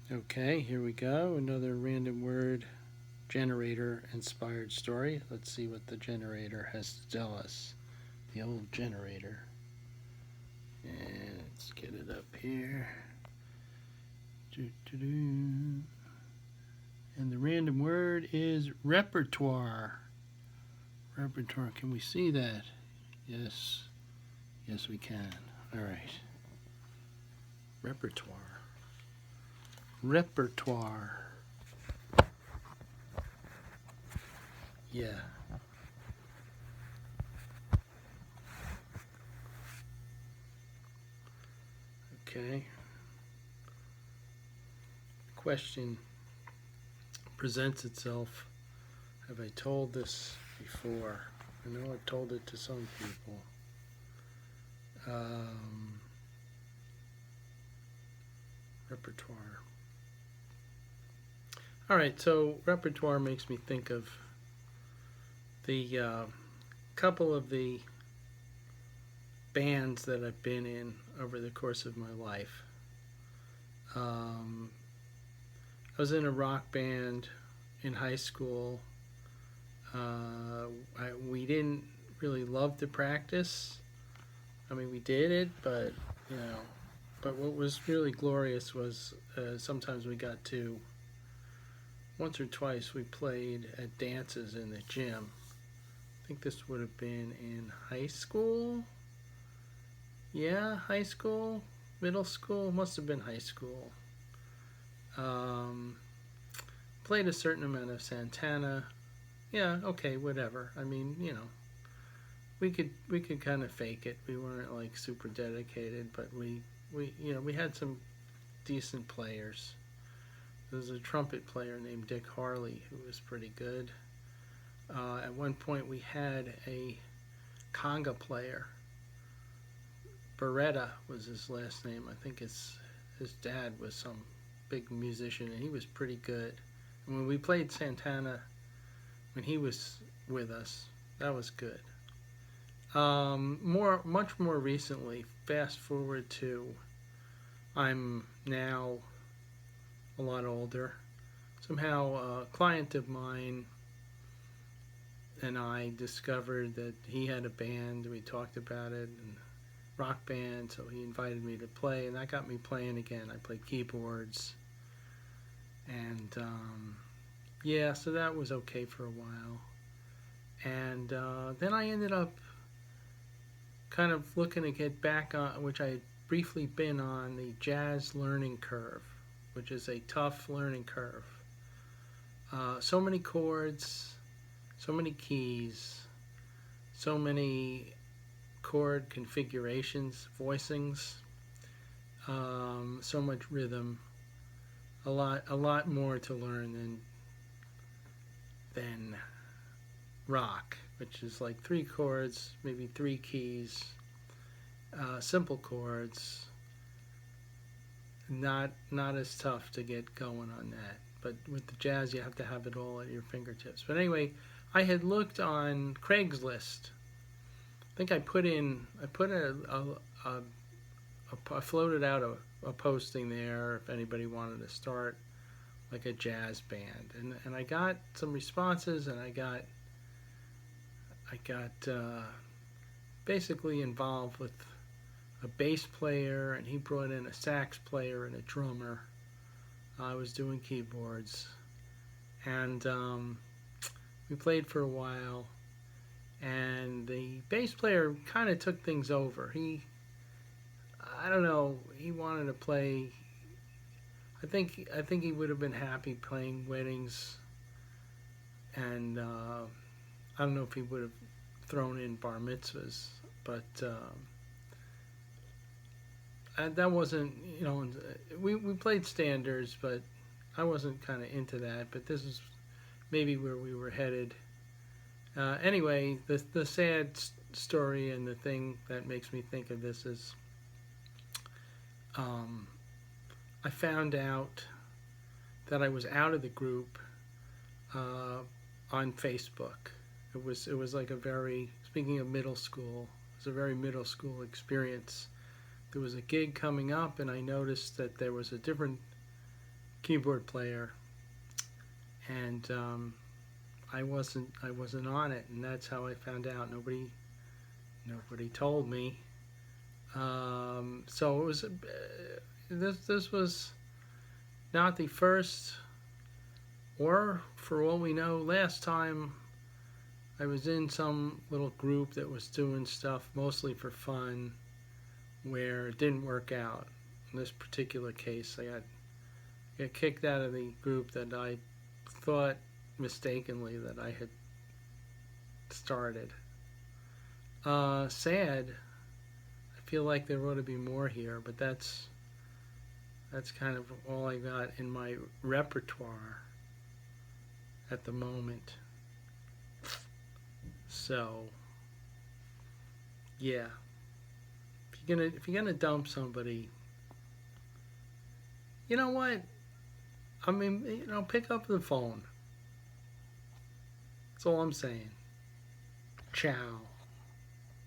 Okay, here we go. Another random word generator inspired story. Let's see what the generator has to tell us. The old generator. And let's get it up here. And the random word is repertoire. Repertoire. Can we see that? Yes. Yes, we can. All right. Repertoire. Repertoire. Yeah. Okay. Question presents itself. Have I told this before? I know I've told it to some people. Um, Repertoire. All right, so repertoire makes me think of the couple of the bands that I've been in over the course of my life. Um, I was in a rock band in high school. We didn't really love to practice. I mean, we did it, but you know, but what was really glorious was sometimes we got to once or twice we played at dances in the gym. I think this would have been in high school. Yeah, high school, middle school, must have been high school. Um, Played a certain amount of Santana. Yeah, okay, whatever. I mean, we could kind of fake it. We weren't like super dedicated, but we had some decent players. There was a trumpet player named Dick Harley who was pretty good. At one point, we had a conga player. Beretta was his last name. I think his dad was some big musician, and he was pretty good. And when we played Santana, when he was with us, that was good. Much more recently, fast forward to I'm now a lot older. Somehow, a client of mine and I discovered that he had a band. We talked about it, and rock band, so he invited me to play, and that got me playing again. I played keyboards, and yeah, so that was okay for a while. And then I ended up kind of looking to get back on, which I had briefly been on, the jazz learning curve, which is a tough learning curve. So many chords, so many keys, so many chord configurations, voicings, so much rhythm, a lot more to learn than rock, which is like three chords, maybe three keys, simple chords. Not as tough to get going on that. But with the jazz, you have to have it all at your fingertips. But anyway, I had looked on Craigslist. I think I floated out a posting there if anybody wanted to start like a jazz band, and I got some responses, and I got basically involved with a bass player, and he brought in a sax player and a drummer. I was doing keyboards, and we played for a while. And the bass player kind of took things over. I don't know, he wanted to play. I think he would have been happy playing weddings, and I don't know if he would have thrown in bar mitzvahs, but that wasn't, we played standards, but I wasn't kind of into that. But this is maybe where we were headed. Anyway, the sad story and the thing that makes me think of this is um, I found out that I was out of the group uh, on Facebook. It was like a very, speaking of middle school, it was a very middle school experience. There was a gig coming up, and I noticed that there was a different keyboard player, and I wasn't on it, and that's how I found out. Nobody told me. So it was this was not the first, or for all we know, last time I was in some little group that was doing stuff mostly for fun, where it didn't work out. In this particular case, I got kicked out of the group that I thought mistakenly that I had started. Sad. I feel like there ought to be more here, but that's kind of all I got in my repertoire at the moment. So, yeah, if you're gonna dump somebody, you know what? I mean, pick up the phone. That's all I'm saying. Ciao.